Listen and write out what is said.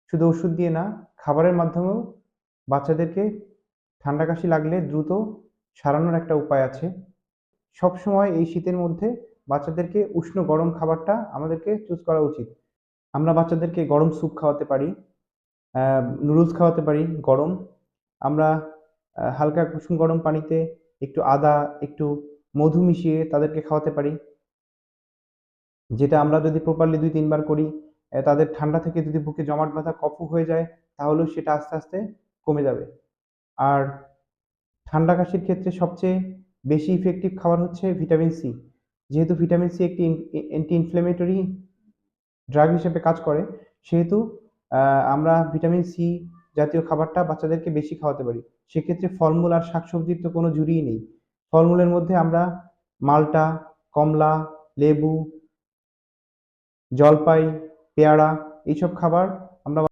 শুধু ওষুধ দিয়ে না, খাবারের মাধ্যমেও বাচ্চাদেরকে ঠান্ডা কাশি লাগলে দ্রুত সারানোর একটা উপায় আছে। সবসময় এই শীতের মধ্যে বাচ্চাদেরকে উষ্ণ গরম খাবারটা আমাদেরকে চুজ করা উচিত। আমরা বাচ্চাদেরকে গরম স্যুপ খাওয়াতে পারি, নুডলস খাওয়াতে পারি গরম। আমরা হালকা কুসুম গরম পানিতে একটু আদা, একটু মধু মিশিয়ে তাদেরকে খাওয়াতে পারি। যেটা আমরা যদি প্রপারলি ২-৩ বার করি, তাদের ঠান্ডা থেকে যদি বুকে জমাট বাঁধা কফও হয়ে যায়, তাহলেও সেটা আস্তে, আস্তে কমে যাবে। আর ঠান্ডা কাশির ক্ষেত্রে সবচেয়ে বেশি ইফেক্টিভ খাবার হচ্ছে ভিটামিন সি। যেহেতু ভিটামিন সি একটি অ্যান্টি ইনফ্ল্যামেটরি ড্রাগ হিসেবে কাজ করে, সেহেতু আমরা ভিটামিন সি জাতীয় খাবারটা বাচ্চাদেরকে বেশি খাওয়াতে পারি। সেক্ষেত্রে ফলমূল আর শাকসবজির তো কোনো জুড়িই নেই। ফলমূলের মধ্যে আমরা মাল্টা, কমলা, লেবু, জলপাই, পেয়ারা এইসব খাবার আমরা